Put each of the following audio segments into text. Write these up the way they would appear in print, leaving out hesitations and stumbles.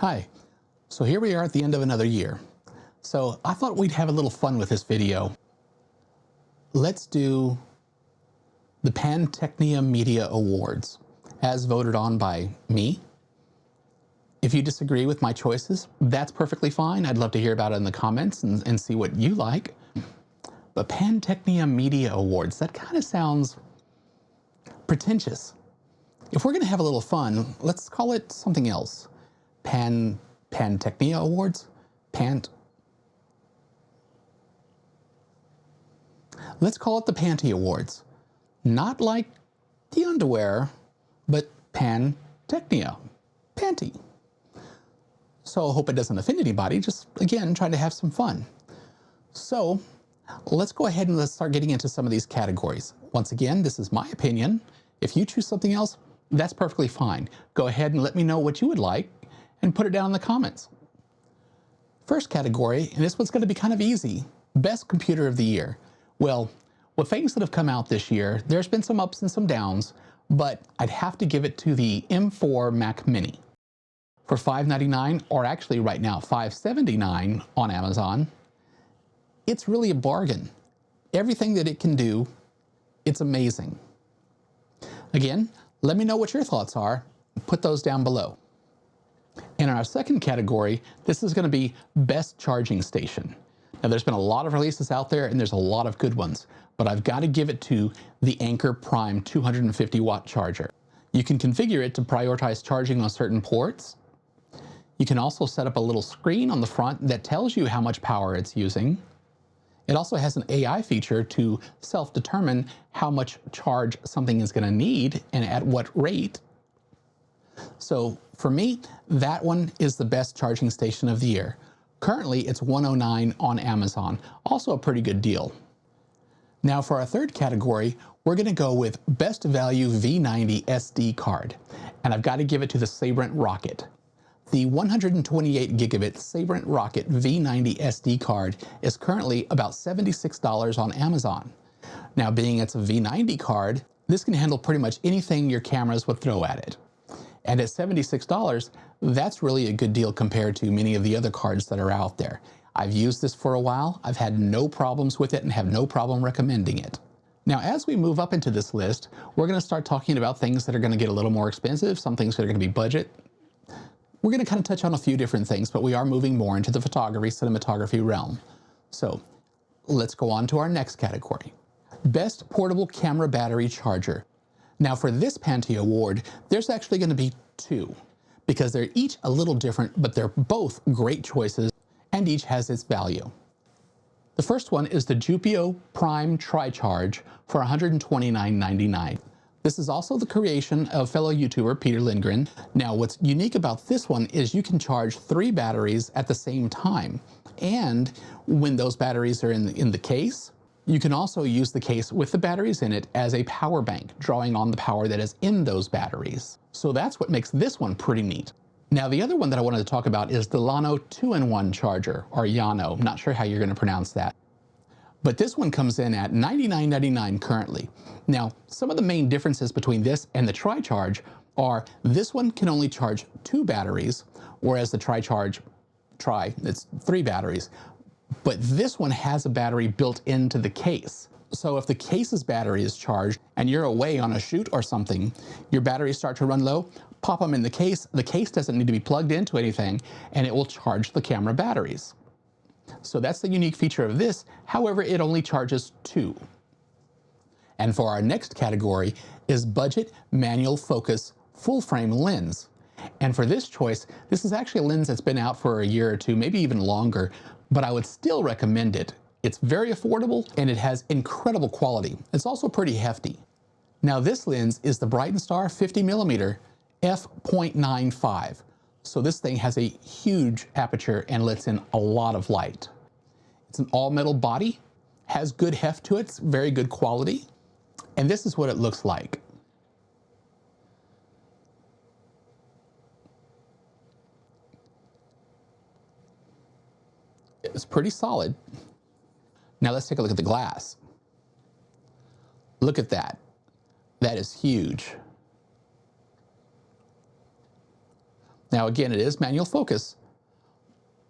Hi, so here we are at the end of another year. So I thought we'd have a little fun with this video. Let's do the PanTee Media Awards as voted on by me. If you disagree with my choices, that's perfectly fine. I'd love to hear about it in the comments and see what you like. But PanTee Media Awards, that kind of sounds pretentious. If we're going to have a little fun, let's call it something else. PanTee Awards? Let's call it the PanTee Awards. Not like the underwear, but PanTee. Panty. So I hope it doesn't offend anybody, just again, trying to have some fun. So let's go ahead and let's start getting into some of these categories. Once again, this is my opinion. If you choose something else, that's perfectly fine. Go ahead and let me know what you would like and put it down in the comments. First category, and this one's going to be kind of easy, best computer of the year. Well, with things that have come out this year, there's been some ups and some downs, but I'd have to give it to the M4 Mac Mini. For $599, or actually right now $579 on Amazon, it's really a bargain. Everything that it can do, it's amazing. Again, let me know what your thoughts are. Put those down below. In our second category, this is going to be best charging station. Now there's been a lot of releases out there and there's a lot of good ones, but I've got to give it to the Anker Prime 250 watt charger. You can configure it to prioritize charging on certain ports. You can also set up a little screen on the front that tells you how much power it's using. It also has an AI feature to self-determine how much charge something is going to need and at what rate. So for me, that one is the best charging station of the year. Currently, it's $109 on Amazon, also a pretty good deal. Now for our third category, we're going to go with Best Value V90 SD card, and I've got to give it to the Sabrent Rocket. The 128 gigabit Sabrent Rocket V90 SD card is currently about $76 on Amazon. Now, being it's a V90 card, this can handle pretty much anything your cameras would throw at it. And at $76, that's really a good deal compared to many of the other cards that are out there. I've used this for a while. I've had no problems with it and have no problem recommending it. Now, as we move up into this list, we're going to start talking about things that are going to get a little more expensive, some things that are going to be budget. We're going to kind of touch on a few different things, but we are moving more into the photography, cinematography realm. So let's go on to our next category. Best Portable Camera Battery Charger. Now for this PanTee Award, there's actually going to be two, because they're each a little different, but they're both great choices, and each has its value. The first one is the Jupio Prime Tri-Charge for $129.99. This is also the creation of fellow YouTuber Peter Lindgren. Now, what's unique about this one is you can charge 3 batteries at the same time. And when those batteries are in the case, you can also use the case with the batteries in it as a power bank, drawing on the power that is in those batteries. So that's what makes this one pretty neat. Now, the other one that I wanted to talk about is the Llano 2-in-1 charger, or Llano. I'm not sure how you're going to pronounce that. But this one comes in at $99.99 currently. Now, some of the main differences between this and the Tri-Charge are this one can only charge 2 batteries, whereas the Tri-Charge, it's 3 batteries. But this one has a battery built into the case. So if the case's battery is charged and you're away on a shoot or something, your batteries start to run low, pop them in the case. The case doesn't need to be plugged into anything, and it will charge the camera batteries. So that's the unique feature of this. However, it only charges 2. And for our next category is Budget Manual Focus Full Frame Lens. And for this choice, this is actually a lens that's been out for a year or two, maybe even longer, but I would still recommend it. It's very affordable and it has incredible quality. It's also pretty hefty. Now this lens is the Bright & Star 50mm f.95. So this thing has a huge aperture and lets in a lot of light. It's an all-metal body, has good heft to it, it's very good quality, and this is what it looks like. It's pretty solid. Now let's take a look at the glass. Look at that. That is huge. Now again, it is manual focus,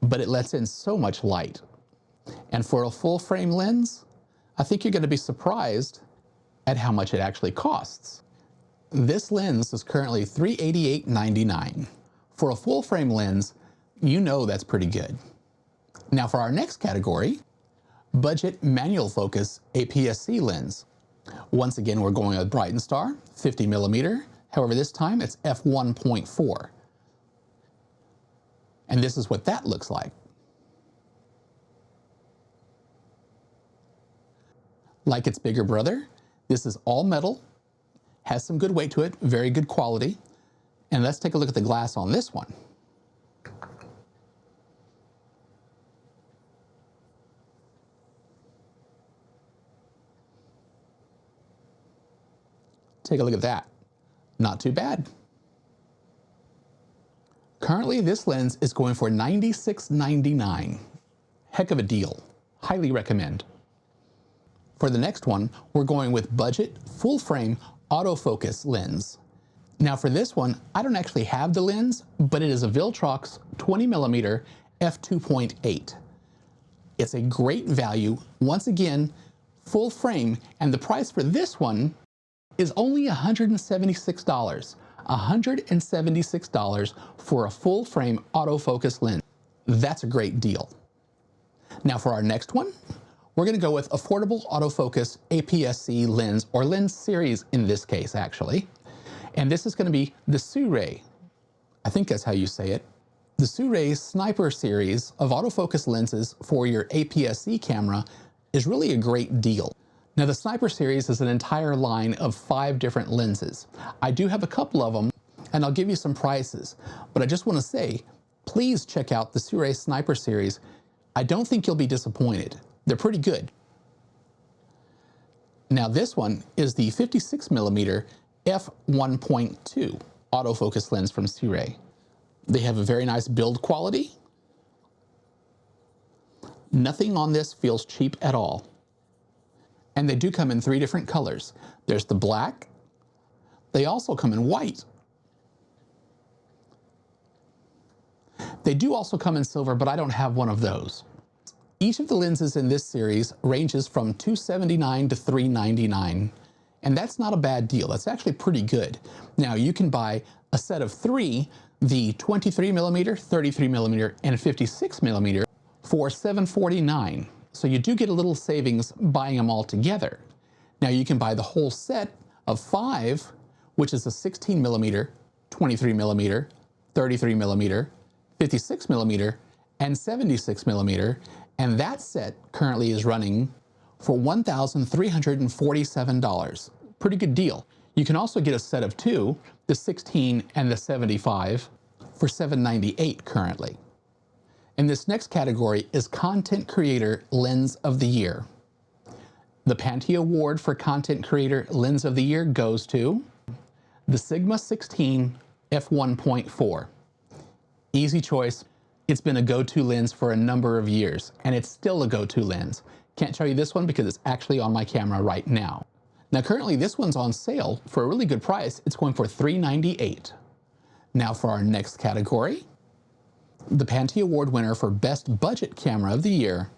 but it lets in so much light. And for a full frame lens, I think you're going to be surprised at how much it actually costs. This lens is currently $388.99. For a full frame lens, you know that's pretty good. Now for our next category, budget manual focus APS-C lens. Once again, we're going with Bright & Star, 50mm. However, this time it's f1.4. And this is what that looks like. Like its bigger brother, this is all metal, has some good weight to it, very good quality. And let's take a look at the glass on this one. Take a look at that. Not too bad. Currently, this lens is going for $96.99. Heck of a deal. Highly recommend. For the next one, we're going with budget full frame autofocus lens. Now for this one, I don't actually have the lens, but it is a Viltrox 20mm f2.8. It's a great value. Once again, full frame, and the price for this one is only $176. $176 for a full frame autofocus lens. That's a great deal. Now for our next one, we're going to go with affordable autofocus APS-C lens, or lens series in this case actually. And this is going to be the Sirui. I think that's how you say it. The Sirui Sniper series of autofocus lenses for your APS-C camera is really a great deal. Now the Sniper series is an entire line of 5 different lenses. I do have a couple of them, and I'll give you some prices, but I just want to say, please check out the Sirui Sniper series. I don't think you'll be disappointed. They're pretty good. Now this one is the 56mm f1.2 autofocus lens from Sirui. They have a very nice build quality. Nothing on this feels cheap at all. And they do come in 3 different colors. There's the black. They also come in white. They do also come in silver, but I don't have one of those. Each of the lenses in this series ranges from $279 to $399, and that's not a bad deal. That's actually pretty good. Now you can buy a set of 3, the 23mm, 33mm, and 56mm for $749. So you do get a little savings buying them all together. Now you can buy the whole set of 5, which is a 16mm, 23mm, 33mm, 56mm, and 76mm, and that set currently is running for $1,347. Pretty good deal. You can also get a set of 2, the 16 and the 75, for $798 currently. And this next category is Content Creator Lens of the Year. The PanTee Award for Content Creator Lens of the Year goes to the Sigma 16 f1.4. Easy choice. It's been a go-to lens for a number of years, and it's still a go-to lens. Can't show you this one because it's actually on my camera right now. Now currently this one's on sale for a really good price. It's going for $398. Now for our next category, the PanTee Award winner for Best Budget Camera of the Year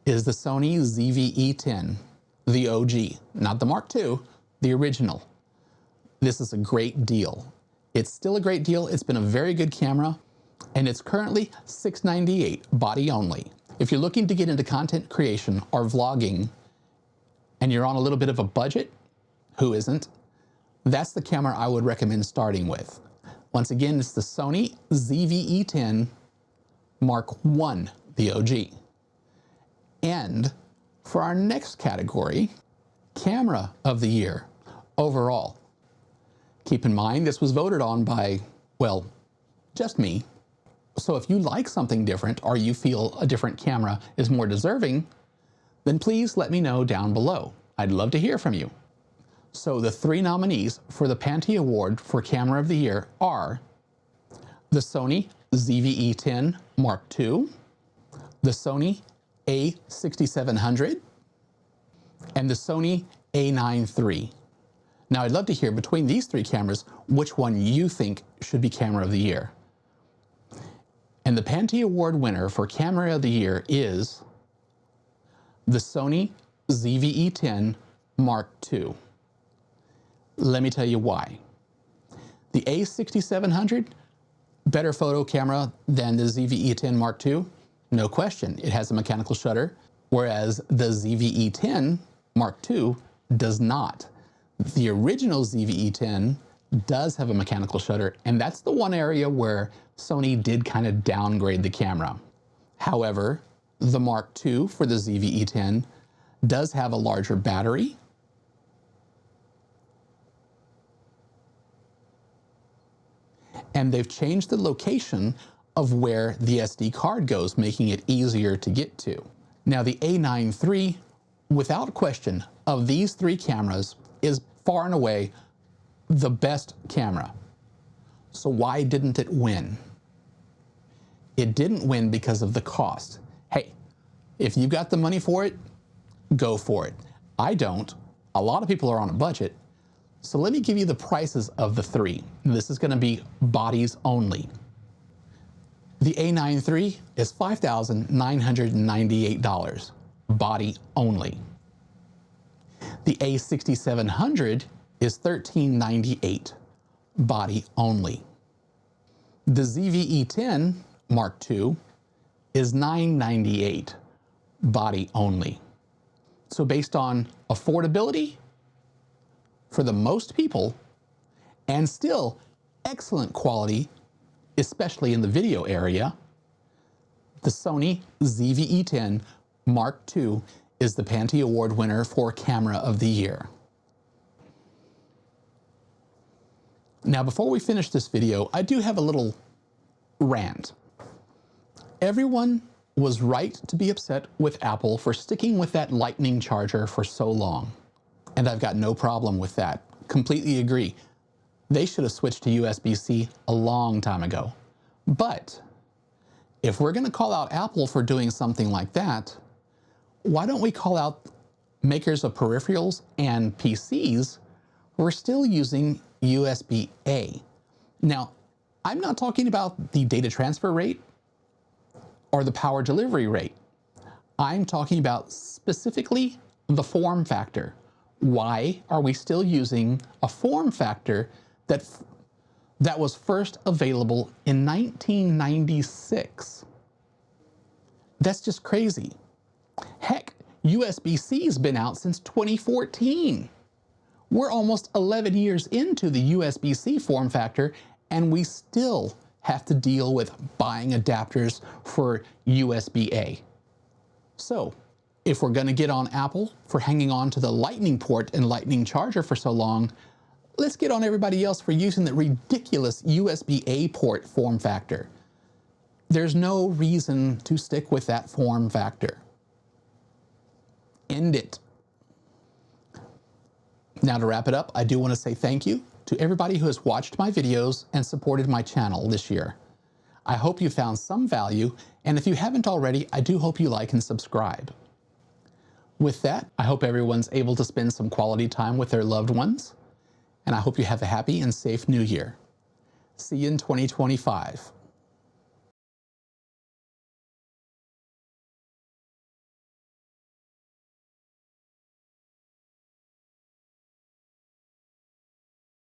is the Sony ZV-E10, the OG, not the Mark II, the original. This is a great deal. It's still a great deal. It's been a very good camera, and it's currently $698, body only. If you're looking to get into content creation or vlogging, and you're on a little bit of a budget, who isn't? That's the camera I would recommend starting with. Once again, it's the Sony ZV-E10 Mark I, the OG. And for our next category, Camera of the Year, overall. Keep in mind, this was voted on by, well, just me. So if you like something different, or you feel a different camera is more deserving, then please let me know down below. I'd love to hear from you. So the 3 nominees for the PanTee Award for Camera of the Year are the Sony ZV-E10 Mark II, the Sony A6700, and the Sony A9 III. Now I'd love to hear between these 3 cameras which one you think should be Camera of the Year. And the PanTee Award winner for Camera of the Year is the Sony ZV-E10 Mark II. Let me tell you why. The A6700, better photo camera than the ZV-E10 Mark II? No question, it has a mechanical shutter, whereas the ZV-E10 Mark II does not. The original ZV-E10 does have a mechanical shutter, and that's the one area where Sony did kind of downgrade the camera. However, the Mark II for the ZV-E10 does have a larger battery, and they've changed the location of where the SD card goes, making it easier to get to. Now the A9 III, without question, of these three cameras, is far and away the best camera. So why didn't it win? It didn't win because of the cost. Hey, if you got the money for it, go for it. I don't. A lot of people are on a budget. So let me give you the prices of the three. This is going to be bodies only. The A9 III is $5,998, body only. The A6700 is $1,398, body only. The ZV-E10 Mark II is $998, body only. So based on affordability for the most people, and still excellent quality, especially in the video area, the Sony ZV-E10 Mark II is the PanTee Award winner for Camera of the Year. Now, before we finish this video, I do have a little rant. Everyone was right to be upset with Apple for sticking with that lightning charger for so long. And I've got no problem with that. Completely agree. They should have switched to USB-C a long time ago. But if we're going to call out Apple for doing something like that, why don't we call out makers of peripherals and PCs who are still using USB-A? Now, I'm not talking about the data transfer rate or the power delivery rate. I'm talking about specifically the form factor. Why are we still using a form factor that was first available in 1996? That's just crazy. Heck, USB-C's been out since 2014. We're almost 11 years into the USB-C form factor, and we still have to deal with buying adapters for USB-A. So, if we're going to get on Apple for hanging on to the Lightning port and Lightning charger for so long, let's get on everybody else for using the ridiculous USB-A port form factor. There's no reason to stick with that form factor. End it. Now, to wrap it up, I do want to say thank you to everybody who has watched my videos and supported my channel this year. I hope you found some value, and if you haven't already, I do hope you like and subscribe. With that, I hope everyone's able to spend some quality time with their loved ones, and I hope you have a happy and safe new year. See you in 2025.